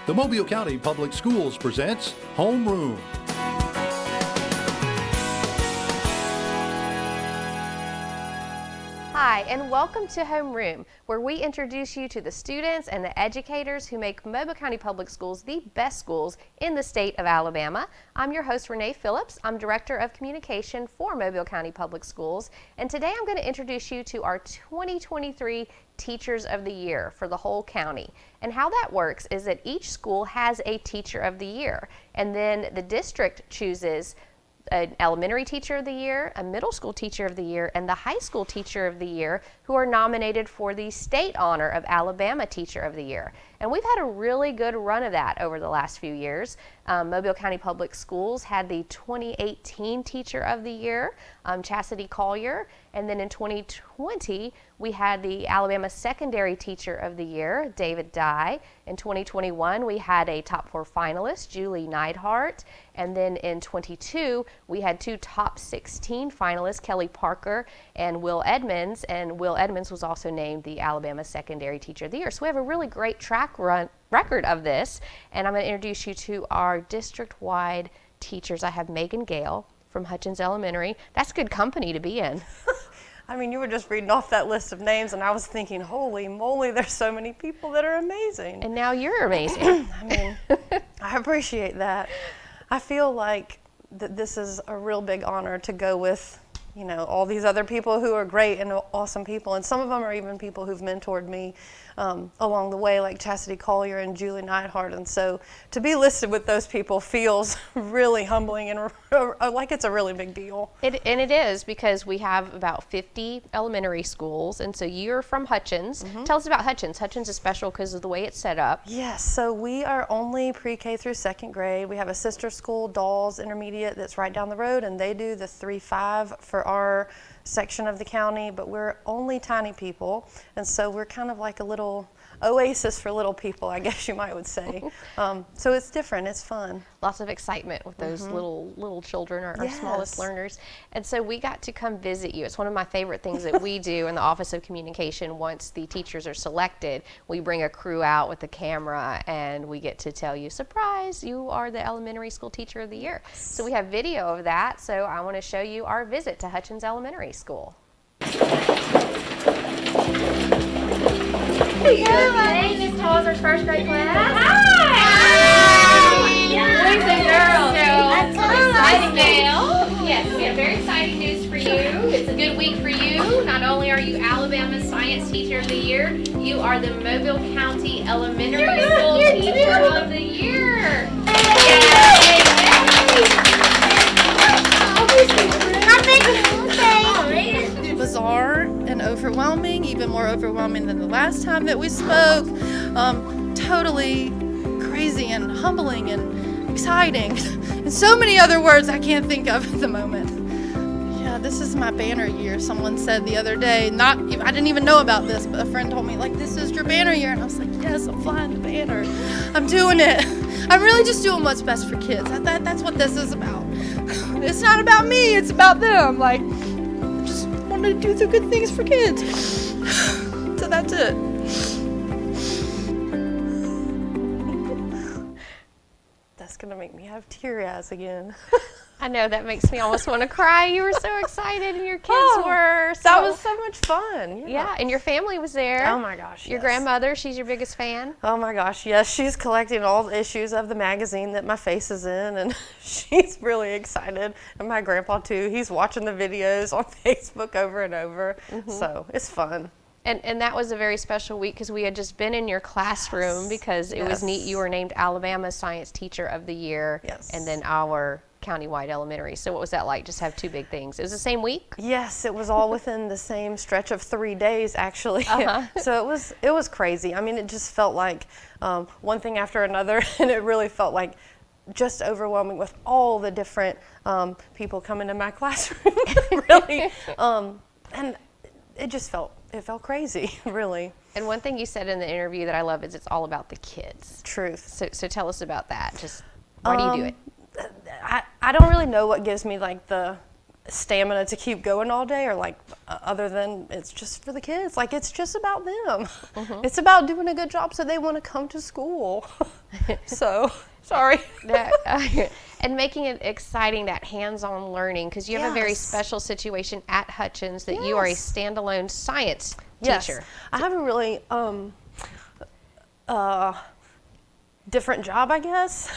The Mobile County Public Schools presents Homeroom. Hi, and welcome to Homeroom, where we introduce you to the students and the educators who make Mobile County Public Schools the best schools in the state of Alabama. I'm your host, Renee Phillips. I'm Director of Communication for Mobile County Public Schools, and today I'm going to introduce you to our 2023 Teachers of the Year for the whole county. And how that works is that each school has a Teacher of the Year, and then the district chooses an elementary teacher of the year, a middle school teacher of the year, and the high school teacher of the year, who are nominated for the state honor of Alabama Teacher of the Year. And we've had a really good run of that over the last few years. Mobile County Public Schools had the 2018 Teacher of the Year, Chastity Collier, and then in 2020 we had the Alabama Secondary Teacher of the Year, David Dye. In 2021 we had a top 4 finalist, Julie Neidhart, and then in 22 we had 2 top 16 finalists, Kelly Parker and Will Edmonds, and Will Edmonds was also named the Alabama Secondary Teacher of the Year. So we have a really great record of this, and I'm going to introduce you to our district-wide teachers. I have Megan Gale from Hutchins Elementary. That's good company to be in. I mean, you were just reading off that list of names, and I was thinking, holy moly, there's so many people that are amazing. And now you're amazing. I mean, I appreciate that. I feel like that this is a real big honor to go with, you know, all these other people who are great and awesome people. And some of them are even people who've mentored me along the way, like Chastity Collier and Julie Neidhart. And so to be listed with those people feels really humbling and like it's a really big deal. And it is, because we have about 50 elementary schools. And so you're from Hutchins. Mm-hmm. Tell us about Hutchins. Hutchins is special because of the way it's set up. Yes, so we are only pre-K through 2nd grade. We have a sister school, Dawes Intermediate, that's right down the road, and they do the 3-5 for our section of the county, but we're only tiny people, and so we're kind of like a little oasis for little people, I guess you might would say. So it's different, it's fun. Lots of excitement with those little children, our Yes. smallest learners. And so we got to come visit you. It's one of my favorite things that we do in the Office of Communication. Once the teachers are selected, we bring a crew out with the camera and we get to tell you, surprise, you are the Elementary School Teacher of the Year. So we have video of that, so I want to show you our visit to Hutchins Elementary School. Hey, Miss Tall's our first grade class. Hi! Boys and girls. That's so exciting. Yes, we have very exciting news for you. It's a good week for you. Not only are you Alabama Science Teacher of the Year, you are the Mobile County Elementary School Teacher of the Year. Bizarre and overwhelming, even more overwhelming than the last time that we spoke. Totally crazy and humbling and exciting, and so many other words I can't think of at the moment. Yeah, this is my banner year. Someone said the other day, I didn't even know about this, but a friend told me, like, this is your banner year, and I was like, yes, I'm flying the banner. I'm doing it. I'm really just doing what's best for kids. That's what this is about. It's not about me, it's about them. Like, I just want to do the good things for kids. So that's it. That's gonna make me have teary eyes again. I know, that makes me almost want to cry. You were so excited, and your kids were. So, That was so much fun. yeah, and your family was there. Oh my gosh, Your yes. grandmother, she's your biggest fan. Oh my gosh, yes, she's collecting all the issues of the magazine that my face is in, and she's really excited. And my grandpa too, he's watching the videos on Facebook over and over, so it's fun. And that was a very special week because we had just been in your classroom because it was neat. You were named Alabama Science Teacher of the Year, and then our countywide elementary. So what was that like, just have 2 big things? It was the same week? Yes, it was all within the same stretch of 3 days, actually. So it was crazy. I mean, it just felt like one thing after another, and it really felt like just overwhelming with all the different people coming to my classroom, really. And it just felt crazy, really. And one thing you said in the interview that I love is it's all about the kids. Truth. So tell us about that. Just why do you do it? I don't really know what gives me like the stamina to keep going all day, or like other than it's just for the kids. Like, it's just about them. It's about doing a good job so they want to come to school. So, sorry. And making it exciting, that hands-on learning, because you have a very Yes. special situation at Hutchins that you are a Yes. standalone science Yes. teacher. I have a really different job, I guess.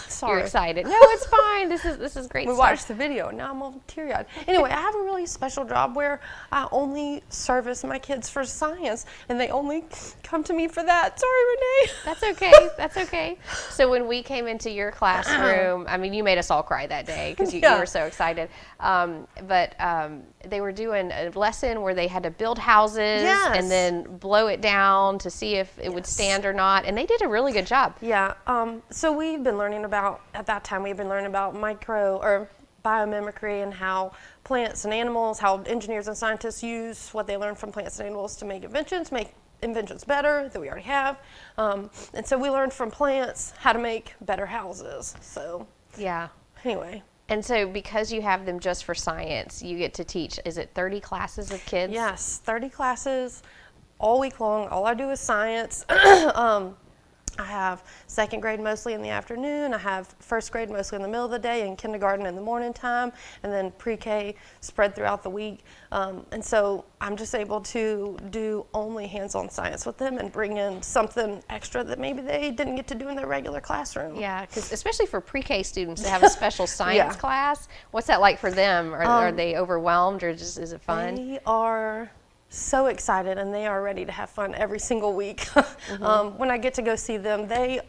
Sorry. You're excited. No, it's fine. This is great We stuff. watched the video, and now I'm all teary-eyed. Anyway, I have a really special job where I only service my kids for science, and they only come to me for that. Sorry, Renee. That's okay. That's okay. So when we came into your classroom, I mean, you made us all cry that day because you Yeah. were so excited. But they were doing a lesson where they had to build houses Yes. and then blow it down to see if it would stand or not. And they did a really good job. Yeah, so we've been learning about, at that time, we've been learning about biomimicry and how plants and animals, how engineers and scientists use what they learn from plants and animals to make inventions better that we already have. And so we learned from plants how to make better houses. So Yeah. anyway, And so because you have them just for science, you get to teach, is it 30 classes of kids? yes, 30 classes all week long. All I do is science. I have second grade mostly in the afternoon. I have first grade mostly in the middle of the day, and kindergarten in the morning time, and then pre-K spread throughout the week. And so I'm just able to do only hands-on science with them and bring in something extra that maybe they didn't get to do in their regular classroom. Yeah, because especially for pre-K students to have a special science Yeah. class, what's that like for them? Are they overwhelmed, or just is it fun? They are so excited, and they are ready to have fun every single week. When I get to go see them, they're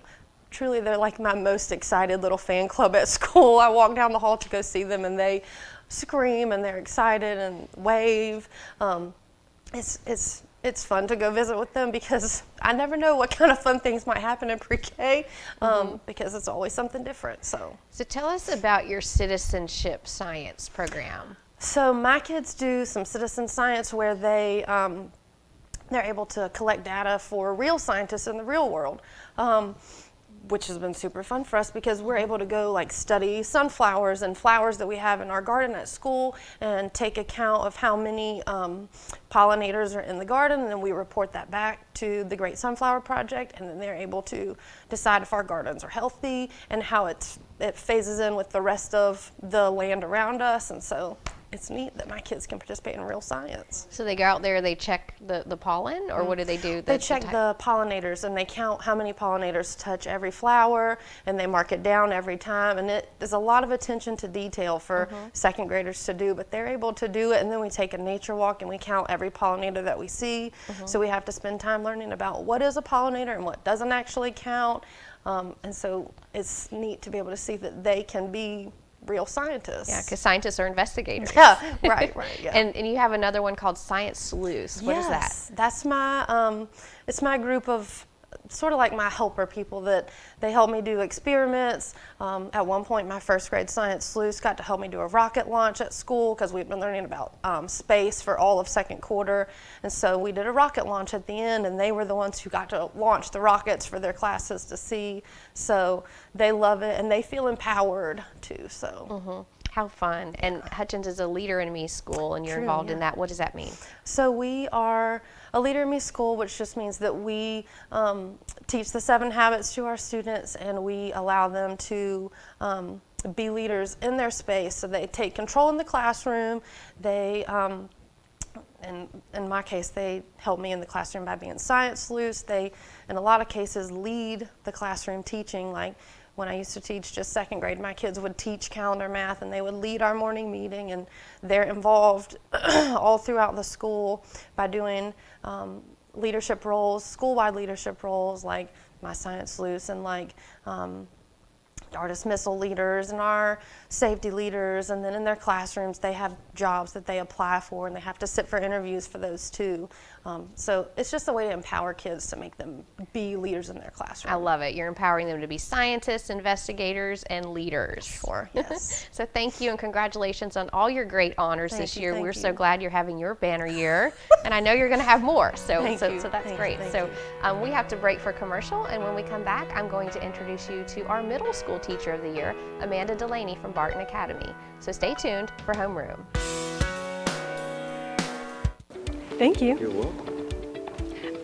like my most excited little fan club at school. I walk down the hall to go see them, and they scream, and they're excited and wave. It's fun to go visit with them because I never know what kind of fun things might happen in pre-K, because it's always something different. So So tell us about your citizenship science program. So my kids do some citizen science where they're able to collect data for real scientists in the real world, which has been super fun for us because we're able to go like study sunflowers and flowers that we have in our garden at school and take account of how many pollinators are in the garden, and then we report that back to the Great Sunflower Project, and then they're able to decide if our gardens are healthy and how it phases in with the rest of the land around us. And so it's neat that my kids can participate in real science. So they go out there, they check the pollen, or what do they do? They check the pollinators, and they count how many pollinators touch every flower, and they mark it down every time. And it is a lot of attention to detail for second graders to do, but they're able to do it. And then we take a nature walk, and we count every pollinator that we see. So we have to spend time learning about what is a pollinator and what doesn't actually count. And so it's neat to be able to see that they can be real scientists. Yeah, because scientists are investigators. Yeah, right, yeah. And you have another one called Science Sleuths. What is that? Yes, that's my, it's my group of sort of like my helper people that they help me do experiments. At one point, my first grade science sleuths got to help me do a rocket launch at school because we've been learning about space for all of second quarter. And so we did a rocket launch at the end, and they were the ones who got to launch the rockets for their classes to see. So they love it, and they feel empowered too. So. How fun. And Hutchins is a Leader in Me school, and you're True, involved yeah. in that. What does that mean? So we are a Leader in Me school, which just means that we teach the 7 habits to our students, and we allow them to be leaders in their space. So they take control in the classroom. They, in my case, they help me in the classroom by being science sleuths. They, in a lot of cases, lead the classroom teaching. Like when I used to teach just second grade, my kids would teach calendar math, and they would lead our morning meeting, and they're involved all throughout the school by doing leadership roles, school-wide leadership roles, like my science sleuths and like our dismissal leaders and our safety leaders. And then in their classrooms, they have jobs that they apply for, and they have to sit for interviews for those too. So it's just a way to empower kids to make them be leaders in their classroom. I love it. You're empowering them to be scientists, investigators, and leaders. Sure, yes. So thank you and congratulations on all your great honors this year. thank We're you. so glad you're having your banner year, and I know you're going to have more. So Thank you. so that's Thank you, great. thank So you. we have to break for commercial, and when we come back, I'm going to introduce you to our middle school teacher of the year, Amanda Delaney from Barton Academy. So stay tuned for Homeroom. Thank you. You're welcome.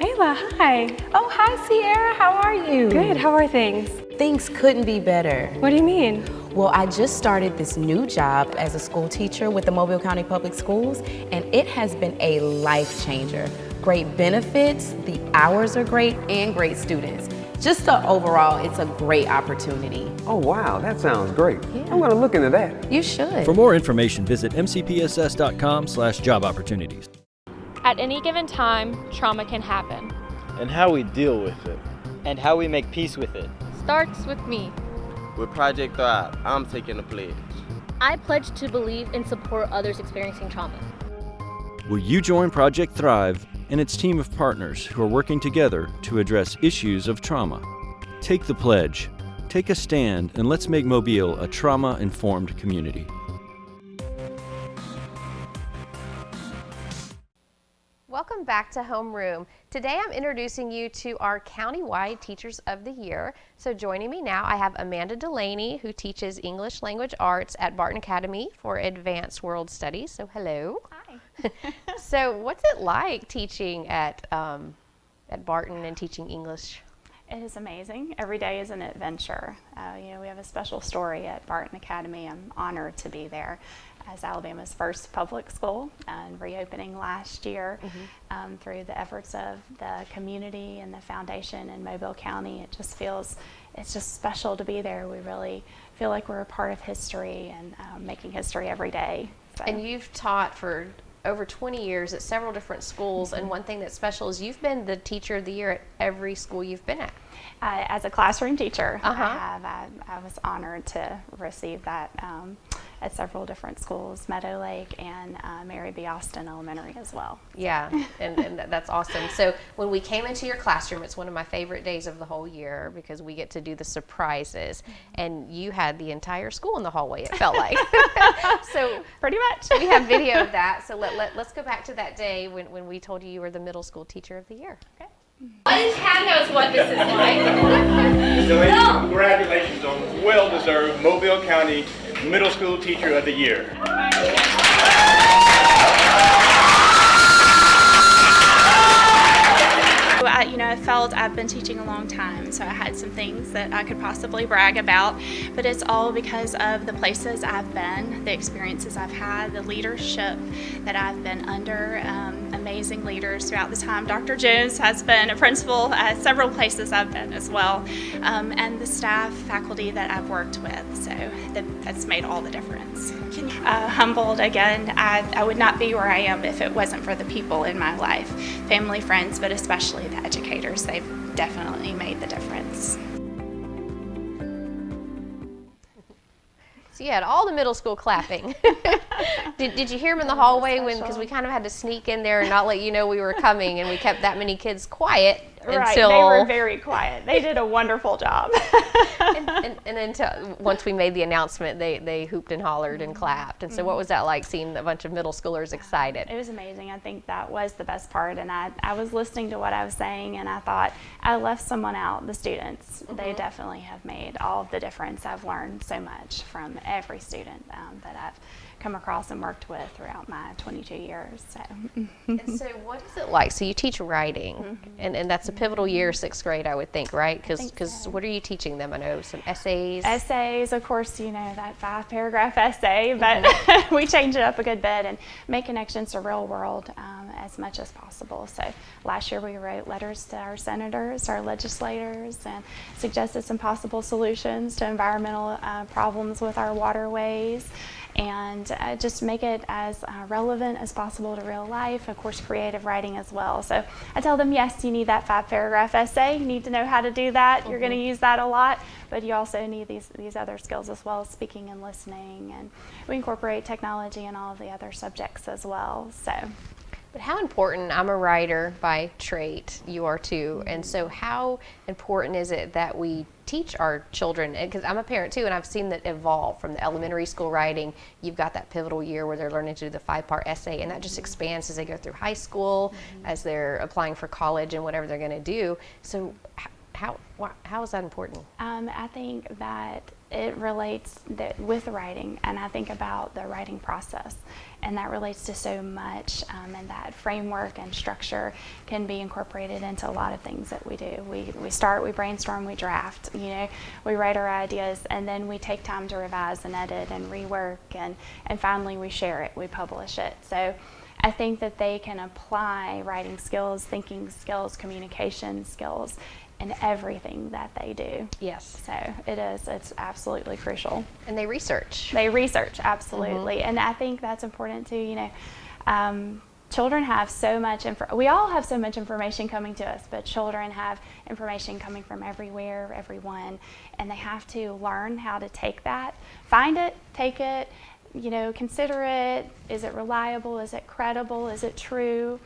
Ayla, hi. Oh, hi, Sierra. How are you? Good, how are things? Things couldn't be better. What do you mean? Well, I just started this new job as a school teacher with the Mobile County Public Schools, and it has been a life changer. Great benefits, the hours are great, and great students. Just overall, it's a great opportunity. Oh, wow, that sounds great. I'm going to look into that. You should. For more information, visit mcpss.com/job opportunities. At any given time, trauma can happen. And how we deal with it. And how we make peace with it. Starts with me. With Project Thrive, I'm taking a pledge. I pledge to believe and support others experiencing trauma. Will you join Project Thrive and its team of partners who are working together to address issues of trauma? Take the pledge, take a stand, and let's make Mobile a trauma-informed community. Welcome back to Homeroom. Today I'm introducing you to our countywide Teachers of the Year. So joining me now I have Amanda Delaney, who teaches English Language Arts at Barton Academy for Advanced World Studies. So hello. Hi. So what's it like teaching at Barton and teaching English? It is amazing. Every day is an adventure. We have a special story at Barton Academy. I'm honored to be there as Alabama's first public school and reopening last year through the efforts of the community and the foundation in Mobile County. It's just special to be there. We really feel like we're a part of history and making history every day. So. And you've taught for over 20 years at several different schools, and one thing that's special is you've been the Teacher of the Year at every school you've been at. As a classroom teacher, I was honored to receive that at several different schools, Meadow Lake and Mary B. Austin Elementary as well. Yeah, and that's awesome. So when we came into your classroom, it's one of my favorite days of the whole year because we get to do the surprises, and you had the entire school in the hallway, it felt like. So pretty much. We have video of that, so let's go back to that day when we told you were the middle school Teacher of the Year. Okay. Kat knows what this is like. So ladies, congratulations on well-deserved Mobile County Middle School Teacher of the Year. I felt I've been teaching a long time, so I had some things that I could possibly brag about, but it's all because of the places I've been, the experiences I've had, the leadership that I've been under, amazing leaders throughout the time. Dr. Jones has been a principal at several places I've been as well, and the staff, faculty that I've worked with, so that's made all the difference. Humbled again, I would not be where I am if it wasn't for the people in my life, family, friends, but especially the educators. They've definitely made the difference. So you had all the middle school clapping. Did you hear them in the hallway because we kind of had to sneak in there and not let you know we were coming, and we kept that many kids quiet until... Right, they were very quiet. They did a wonderful job. and until once we made the announcement, they hooped and hollered and clapped. And so what was that like, seeing a bunch of middle schoolers excited? It was amazing. I think that was the best part. And I was listening to what I was saying, and I thought, I left someone out, the students. They definitely have made all of the difference. I've learned so much from every student that I've come across and worked with throughout my 22 years. So. And so what is it like? So you teach writing, and that's a pivotal year, 6th grade, I would think, right? Because what are you teaching them? I know some essays. Essays, of course, that 5-paragraph essay, but we change it up a good bit and make connections to real world as much as possible. So last year we wrote letters to our senators, our legislators, and suggested some possible solutions to environmental problems with our waterways, and just make it as relevant as possible to real life. Of course, creative writing as well. So I tell them, yes, you need that 5-paragraph essay. You need to know how to do that. You're going to use that a lot, but you also need these other skills as well as speaking and listening. And we incorporate technology in all of the other subjects as well. So. But how important, I'm a writer by trait, you are too, and so how important is it that we teach our children, because I'm a parent too, and I've seen that evolve from the elementary school writing. You've got that pivotal year where they're learning to do the 5-part essay, and that just expands as they go through high school, as they're applying for college and whatever they're going to do. So how is that important? I think that it relates with writing, and I think about the writing process, and that relates to so much, and that framework and structure can be incorporated into a lot of things that we do. We start, we brainstorm, we draft, we write our ideas, and then we take time to revise and edit and rework, and finally we share it, we publish it. So I think that they can apply writing skills, thinking skills, communication skills in everything that they do. Yes. So it's absolutely crucial. And they research. They research, absolutely. And I think that's important too, children have so much, we all have so much information coming to us, but children have information coming from everywhere, everyone, and they have to learn how to take that, find it, take it, consider it. Is it reliable? Is it credible? Is it true?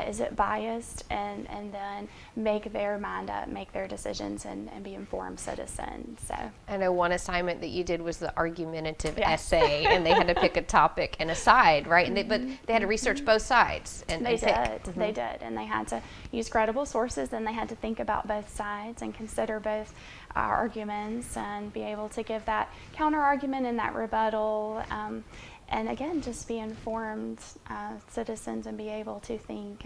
Is it biased? And then make their mind up, make their decisions, and be informed citizens. So I know one assignment that you did was the argumentative essay, and they had to pick a topic and a side, right? And but they had to research both sides. And they pick. did. They did, and they had to use credible sources, and they had to think about both sides and consider both arguments, and be able to give that counter argument and that rebuttal. And again, just be informed citizens, and be able to think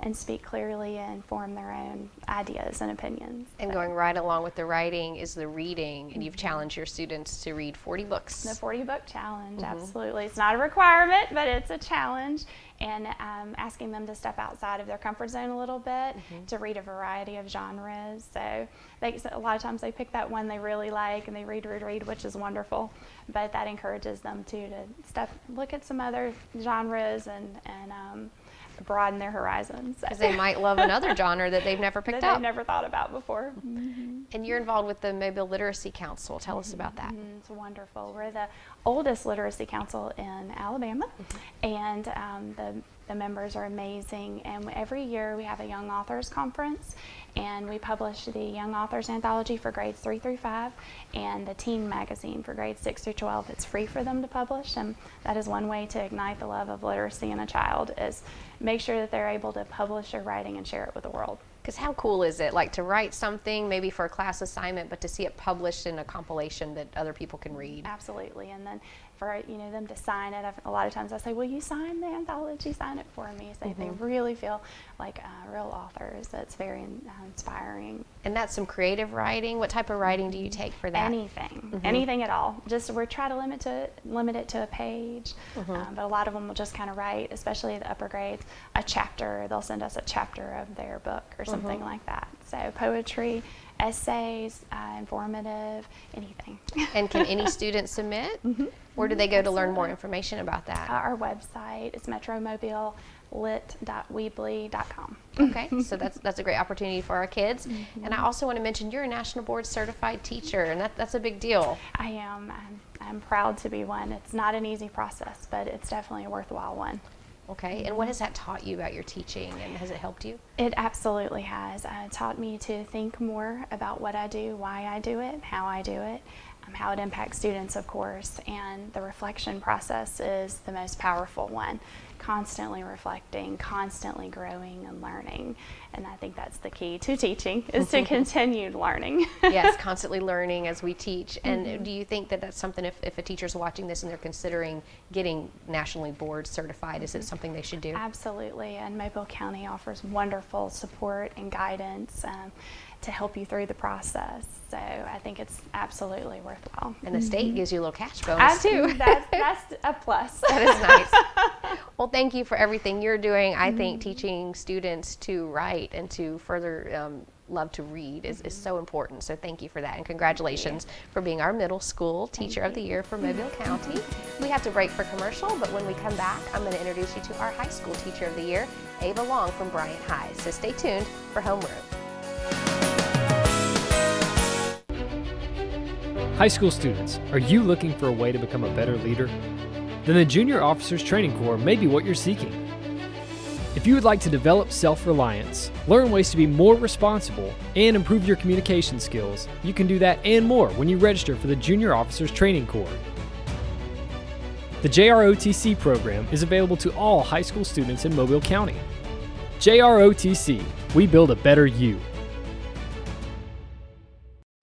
and speak clearly and form their own ideas and opinions. And going right along with the writing is the reading, and you've challenged your students to read 40 books. The 40 book challenge, absolutely. It's not a requirement, but it's a challenge. And asking them to step outside of their comfort zone a little bit, to read a variety of genres. So a lot of times they pick that one they really like, and they read, which is wonderful. But that encourages them to look at some other genres and broaden their horizons. Because they might love another genre that they've never picked up. They've never thought about before. And you're involved with the Mobile Literacy Council. Tell us about that. It's wonderful. We're the oldest literacy council in Alabama, and the members are amazing. And every year we have a Young Authors Conference, and we publish the Young Authors Anthology for grades 3 through 5 and the Teen Magazine for grades 6 through 12. It's free for them to publish, and that is one way to ignite the love of literacy in a child, is make sure that they're able to publish their writing and share it with the world. Because how cool is it, like, to write something maybe for a class assignment, but to see it published in a compilation that other people can read? Absolutely. And then for them to sign it, a lot of times I say, will you sign the anthology? Sign it for me. So they really feel like real authors. That's very inspiring. And that's some creative writing. What type of writing do you take for that? Anything. Anything at all. Just we try to limit it to a page, but a lot of them will just kind of write, especially the upper grades, a chapter. They'll send us a chapter of their book or something like that. So poetry, essays, informative, anything. And can any student submit? Where do they go to learn more information about that? Our website is metromobilelit.weebly.com. Okay, so that's a great opportunity for our kids. And I also want to mention you're a National Board Certified teacher, and that's a big deal. I am. I'm proud to be one. It's not an easy process, but it's definitely a worthwhile one. Okay, and what has that taught you about your teaching, and has it helped you? It absolutely has. It taught me to think more about what I do, why I do it, how I do it, how it impacts students, of course, and the reflection process is the most powerful one. Constantly reflecting, constantly growing and learning, and I think that's the key to teaching, is to continued learning. Yes, constantly learning as we teach. And do you think that that's something, if a teacher's watching this and they're considering getting nationally board certified, is it something they should do? Absolutely, and Mobile County offers wonderful support and guidance to help you through the process. So I think it's absolutely worthwhile. And the state gives you a little cash bonus too. That's a plus. That is nice. Well, thank you for everything you're doing. I think teaching students to write and to further love to read is so important. So thank you for that, and congratulations for being our middle school teacher of the year for Mobile County. We have to break for commercial, but when we come back, I'm going to introduce you to our high school teacher of the year, Ava Long from Bryant High. So stay tuned for Homeroom. High school students, are you looking for a way to become a better leader? Then the Junior Officers Training Corps may be what you're seeking. If you would like to develop self-reliance, learn ways to be more responsible, and improve your communication skills, you can do that and more when you register for the Junior Officers Training Corps. The JROTC program is available to all high school students in Mobile County. JROTC, we build a better you.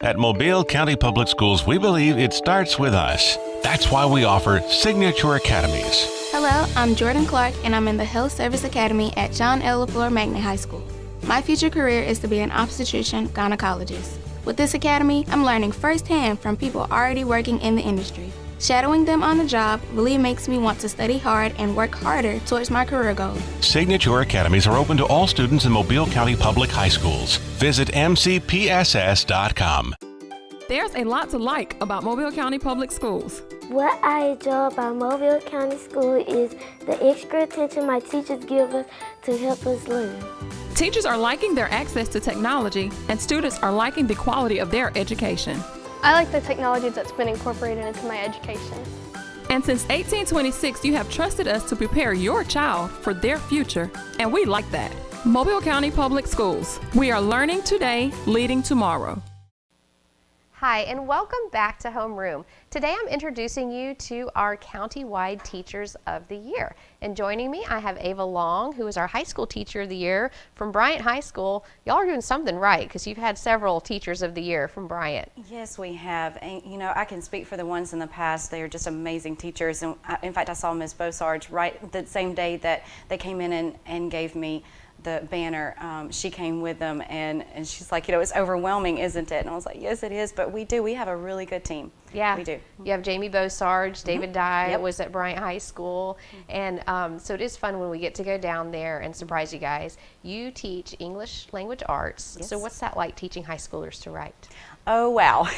At Mobile County Public Schools, we believe it starts with us. That's why we offer Signature Academies. Hello, I'm Jordan Clark, and I'm in the Health Service Academy at John L. LaFleur Magnet High School. My future career is to be an obstetrician gynecologist. With this academy, I'm learning firsthand from people already working in the industry. Shadowing them on the job really makes me want to study hard and work harder towards my career goals. Signature Academies are open to all students in Mobile County Public High Schools. Visit mcpss.com. There's a lot to like about Mobile County Public Schools. What I enjoy about Mobile County School is the extra attention my teachers give us to help us learn. Teachers are liking their access to technology, and students are liking the quality of their education. I like the technology that's been incorporated into my education. And since 1826, you have trusted us to prepare your child for their future, and we like that. Mobile County Public Schools. We are learning today, leading tomorrow. Hi, and welcome back to Homeroom. Today I'm introducing you to our county-wide Teachers of the Year. And joining me, I have Ava Long, who is our High School Teacher of the Year from Bryant High School. Y'all are doing something right, because you've had several Teachers of the Year from Bryant. Yes, we have. And, you know, I can speak for the ones in the past. They are just amazing teachers. And in fact, I saw Ms. Bosarge right the same day that they came in and gave me the banner. She came with them, and she's like, you know, it's overwhelming, isn't it? And I was like, yes, it is, but we have a really good team. Yeah, we do. You have Jamie Bosarge, David Dye Yep. was at Bryant High School, and so it is fun when we get to go down there and surprise you guys. You teach English language arts, Yes. so what's that like teaching high schoolers to write? Oh, wow.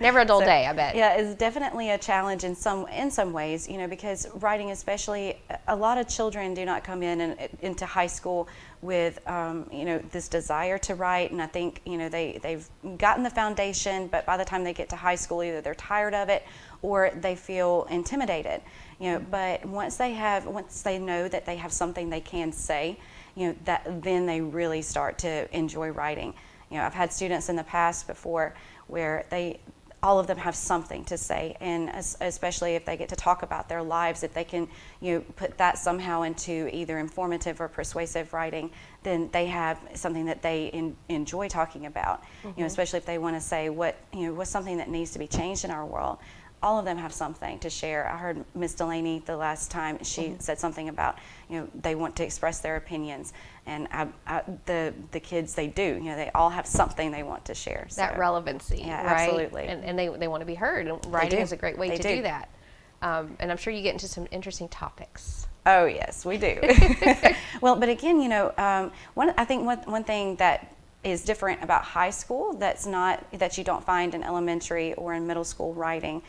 Never a dull day, I bet. Yeah, it's definitely a challenge in some ways, you know, because writing, especially, a lot of children do not come into high school with, you know, this desire to write, and I think, you know, they've gotten the foundation, but by the time they get to high school, either they're tired of it or they feel intimidated, you know. But once they know that they have something they can say, you know, then they really start to enjoy writing. You know, I've had students in the past before where all of them have something to say, and especially if they get to talk about their lives, if they can, you know, put that somehow into either informative or persuasive writing, then they have something that they enjoy talking about. You know, especially if they want to say what's something that needs to be changed in our world. All of them have something to share. I heard Miss Delaney the last time, she said something about, you know, they want to express their opinions, and the kids, they do, you know, they all have something they want to share. So. That relevancy, yeah, right? Absolutely. And they want to be heard, and writing is a great way to do that. And I'm sure you get into some interesting topics. Oh, yes, we do. Well, but again, you know, I think one thing that is different about high school that you don't find in elementary or in middle school writing,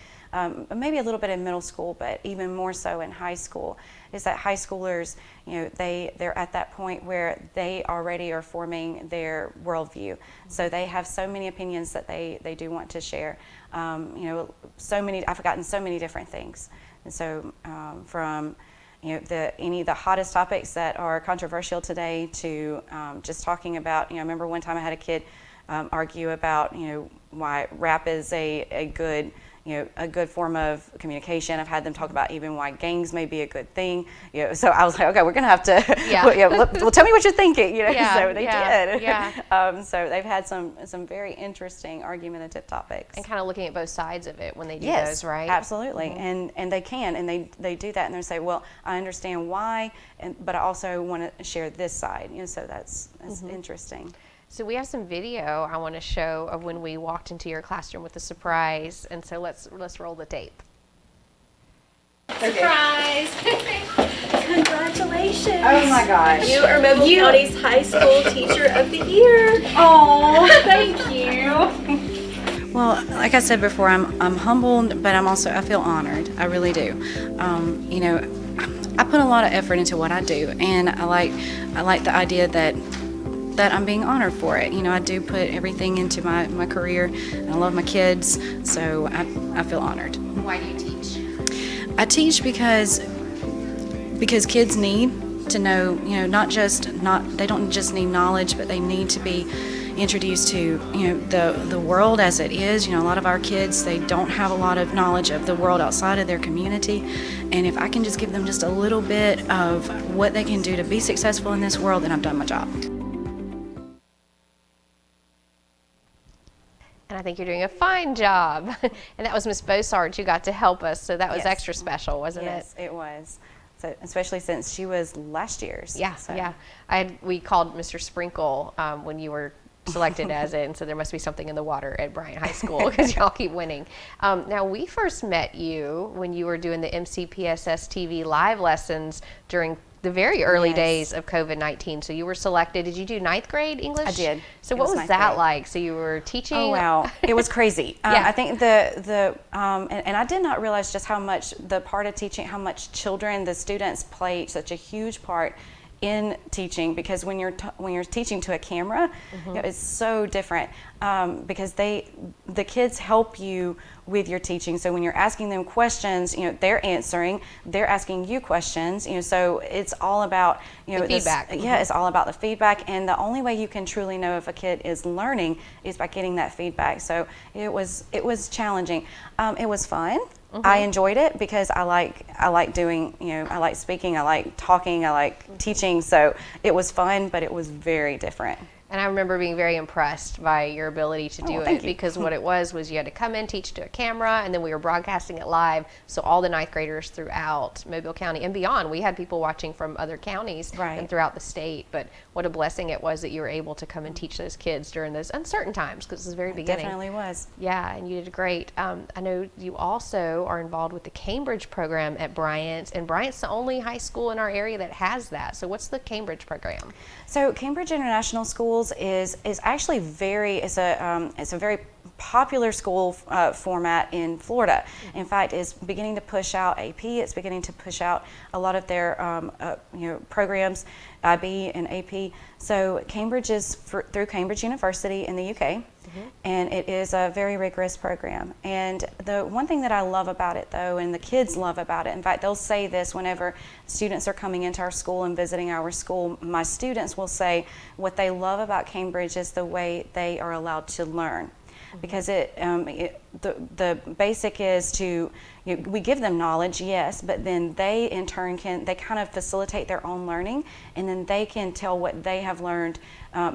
maybe a little bit in middle school, but even more so in high school, is that high schoolers, you know, they're at that point where they already are forming their worldview. So they have so many opinions that they do want to share. You know, I've forgotten so many different things. And so from, you know, any of the hottest topics that are controversial today to just talking about, you know, I remember one time I had a kid argue about, you know, why rap is a good, you know, a good form of communication. I've had them talk about even why gangs may be a good thing. You know, so I was like, okay, we're gonna have to, well, tell me what you're thinking. You know, so they did. Yeah. So they've had some very interesting argumentative topics. And kind of looking at both sides of it when they do Yes, those, right? Absolutely. And they can, and they do that, and they say, well, I understand why, but I also want to share this side. You know, so that's interesting. So we have some video I want to show of when we walked into your classroom with a surprise, and so let's roll the tape. Surprise! Congratulations! Oh my gosh! You are Mobile County's High School Teacher of the Year. Oh, thank you. Well, like I said before, I'm humbled, but I feel honored. I really do. You know, I put a lot of effort into what I do, and I like the idea that I'm being honored for it. You know, I do put everything into my career, and I love my kids, so I feel honored. Why do you teach? I teach because kids need to know, they don't just need knowledge, but they need to be introduced to, the world as it is. A lot of our kids, they don't have a lot of knowledge of the world outside of their community. And if I can just give them just a little bit of what they can do to be successful in this world, then I've done my job. And I think you're doing a fine job. And that was Miss Bosart who got to help us, so that was Yes. extra special, wasn't it? Yes, it was. So, especially since she was last year's. Yeah, so. yeah. We called Mr. Sprinkle when you were selected as it, and so there must be something in the water at Bryant High School because y'all keep winning. Now, we first met you when you were doing the MCPSS TV live lessons during the very early Yes. days of COVID-19. So you were selected. Did you do 9th grade English? I did. So It what was was ninth that grade. like? So you were teaching? Oh wow, it was crazy. Yeah. I think and I did not realize just how much the part of teaching, how much children, the students play such a huge part in teaching, because when you're teaching to a camera, it's so different, because the kids help you with your teaching. So when you're asking them questions, they're answering, they're asking you questions, so it's all about The feedback. Yeah, it's all about the feedback, and the only way you can truly know if a kid is learning is by getting that feedback. So it was challenging. It was fun. I enjoyed it because I like doing, I like speaking, I like talking, I like teaching. So it was fun, but it was very different. And I remember being very impressed by your ability to do thank it, you. because what it was you had to come in, teach to a camera, and then we were broadcasting it live. So all the 9th graders throughout Mobile County and beyond, we had people watching from other counties and throughout the state. But what a blessing it was that you were able to come and teach those kids during those uncertain times, because it was the very beginning. Definitely was. Yeah, and you did great. I know you also are involved with the Cambridge program at Bryant, and Bryant's the only high school in our area that has that. So what's the Cambridge program? So Cambridge International Schools is actually it's a very popular school format in Florida. In fact, it's beginning to push out AP. It's beginning to push out a lot of their programs, IB and AP. So Cambridge is through Cambridge University in the UK. And it is a very rigorous program. And the one thing that I love about it, though, and the kids love about it, in fact, they'll say this whenever students are coming into our school and visiting our school, my students will say what they love about Cambridge is the way they are allowed to learn. Because the basic is to, we give them knowledge, yes, but then they in turn they kind of facilitate their own learning, and then they can tell what they have learned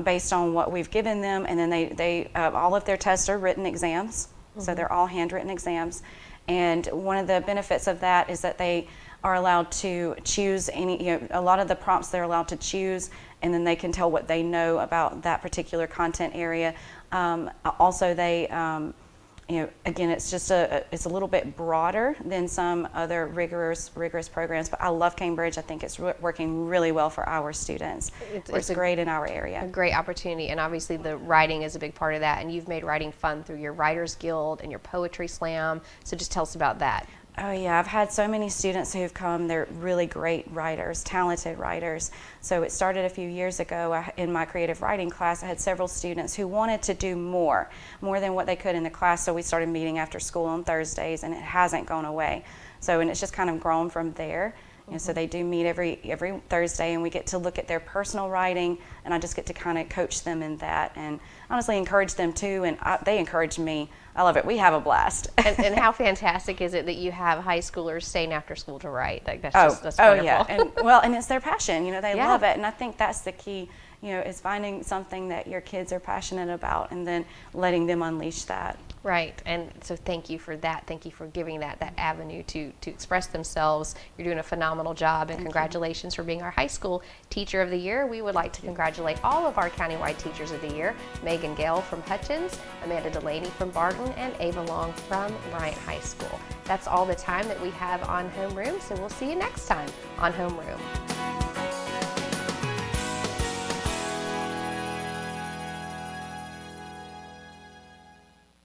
based on what we've given them, and then they all of their tests are written exams, so they're all handwritten exams. And one of the benefits of that is that they are allowed to choose a lot of the prompts they're allowed to choose, and then they can tell what they know about that particular content area. Also, they, again, it's just it's a little bit broader than some other rigorous programs. But I love Cambridge. I think it's working really well for our students. It's great in our area. A great opportunity, and obviously the writing is a big part of that. And you've made writing fun through your Writers Guild and your Poetry Slam. So just tell us about that. Oh yeah, I've had so many students who've come. They're really great writers, talented writers. So it started a few years ago in my creative writing class. I had several students who wanted to do more than what they could in the class. So we started meeting after school on Thursdays, and it hasn't gone away. So, and it's just kind of grown from there. So they do meet every Thursday, and we get to look at their personal writing, and I just get to kind of coach them in that, and honestly encourage them too, and they encourage me. I love it. We have a blast. And how fantastic is it that you have high schoolers staying after school to write? Like that's wonderful. Yeah, and it's their passion. They love it, and I think that's the key. Is finding something that your kids are passionate about, and then letting them unleash that. Right, and so thank you for that. Thank you for giving that avenue to express themselves. You're doing a phenomenal job, and congratulations for being our high school Teacher of the Year. We would like to congratulate all of our countywide Teachers of the Year: Megan Gale from Hutchins, Amanda Delaney from Barton, and Ava Long from Bryant High School. That's all the time that we have on Homeroom, so we'll see you next time on Homeroom.